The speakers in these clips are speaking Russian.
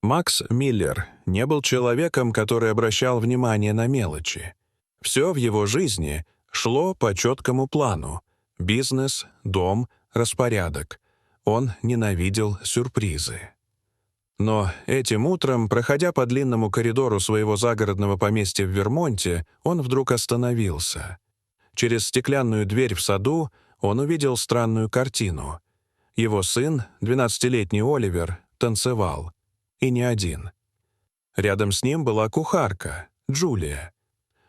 Макс Миллер не был человеком, который обращал внимание на мелочи. Все в его жизни шло по четкому плану: бизнес, дом, распорядок. Он ненавидел сюрпризы. Но этим утром, проходя по длинному коридору своего загородного поместья в Вермонте, он вдруг остановился. Через стеклянную дверь в саду он увидел странную картину. Его сын, 12-летний Оливер, танцевал. И не один. Рядом с ним была кухарка, Джулия.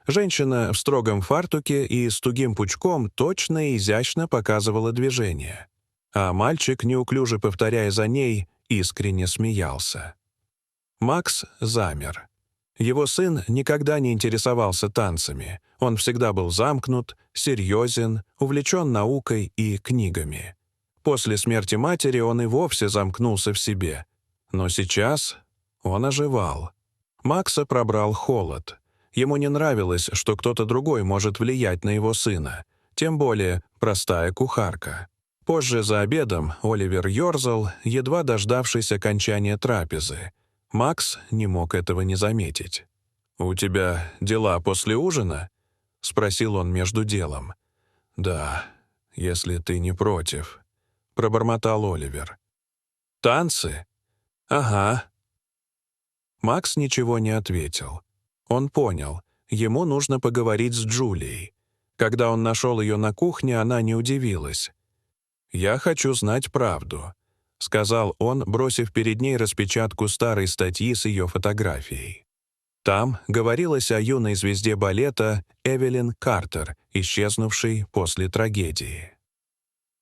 Женщина в строгом фартуке и с тугим пучком точно и изящно показывала движение. А мальчик, неуклюже повторяя за ней, искренне смеялся. Макс замер. Его сын никогда не интересовался танцами. Он всегда был замкнут, серьезен, увлечен наукой и книгами. После смерти матери он и вовсе замкнулся в себе. Но сейчас он оживал. Макса пробрал холод. Ему не нравилось, что кто-то другой может влиять на его сына, тем более простая кухарка. Позже за обедом Оливер ёрзал, едва дождавшись окончания трапезы. Макс не мог этого не заметить. «У тебя дела после ужина?» — спросил он между делом. «Да, если ты не против», — пробормотал Оливер. «Танцы?» «Ага». Макс ничего не ответил. Он понял, ему нужно поговорить с Джулией. Когда он нашел ее на кухне, она не удивилась. «Я хочу знать правду», — сказал он, бросив перед ней распечатку старой статьи с ее фотографией. Там говорилось о юной звезде балета Эвелин Картер, исчезнувшей после трагедии.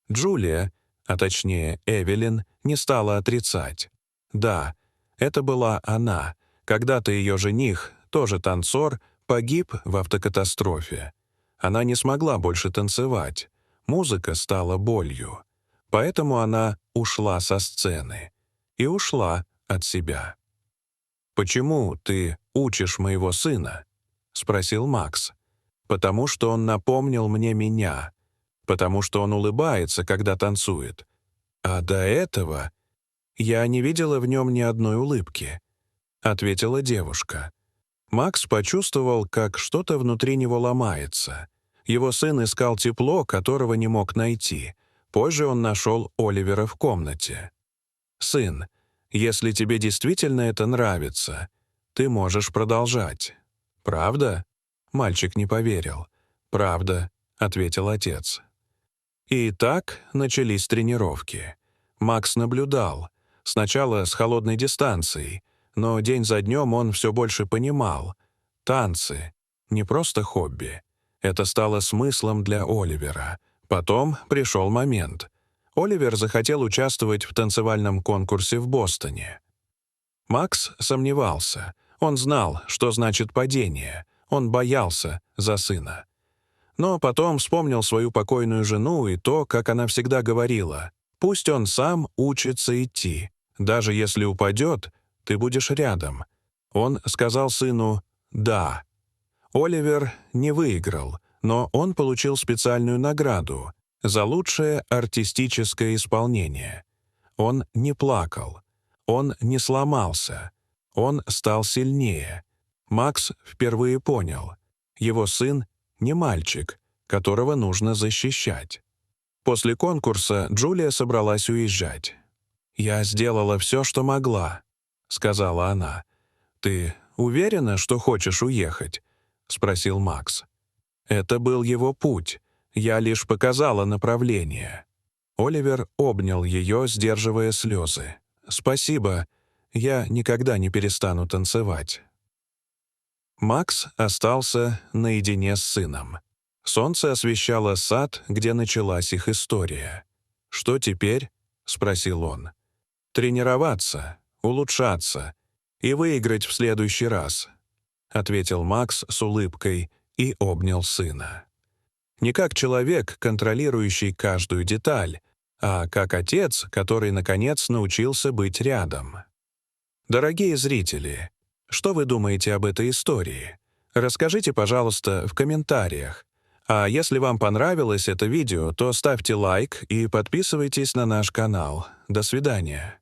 Джулия, а точнее Эвелин, не стала отрицать. Да, это была она. Когда-то ее жених, тоже танцор, погиб в автокатастрофе. Она не смогла больше танцевать. Музыка стала болью. Поэтому она ушла со сцены. И ушла от себя. «Почему ты учишь моего сына?» — спросил Макс. «Потому что он напомнил мне меня. Потому что он улыбается, когда танцует. А до этого я не видела в нем ни одной улыбки», — ответила девушка. Макс почувствовал, как что-то внутри него ломается. Его сын искал тепло, которого не мог найти. Позже он нашел Оливера в комнате. «Сын, если тебе действительно это нравится, ты можешь продолжать». «Правда?» Мальчик не поверил. «Правда», — ответил отец. И так начались тренировки. Макс наблюдал. Сначала с холодной дистанцией, но день за днем он все больше понимал. Танцы — не просто хобби. Это стало смыслом для Оливера. Потом пришел момент. Оливер захотел участвовать в танцевальном конкурсе в Бостоне. Макс сомневался. Он знал, что значит падение. Он боялся за сына. Но потом вспомнил свою покойную жену и то, как она всегда говорила: «Пусть он сам учится идти. Даже если упадет, ты будешь рядом». Он сказал сыну «да». Оливер не выиграл, но он получил специальную награду за лучшее артистическое исполнение. Он не плакал. Он не сломался. Он стал сильнее. Макс впервые понял: его сын не мальчик, которого нужно защищать. После конкурса Джулия собралась уезжать. «Я сделала все, что могла», — сказала она. «Ты уверена, что хочешь уехать?» — спросил Макс. «Это был его путь. Я лишь показала направление». Оливер обнял ее, сдерживая слезы. «Спасибо. Я никогда не перестану танцевать». Макс остался наедине с сыном. Солнце освещало сад, где началась их история. «Что теперь?» — спросил он. «Тренироваться, улучшаться и выиграть в следующий раз», — ответил Макс с улыбкой и обнял сына. Не как человек, контролирующий каждую деталь, а как отец, который, наконец, научился быть рядом. Дорогие зрители, что вы думаете об этой истории? Расскажите, пожалуйста, в комментариях. А если вам понравилось это видео, то ставьте лайк и подписывайтесь на наш канал. До свидания.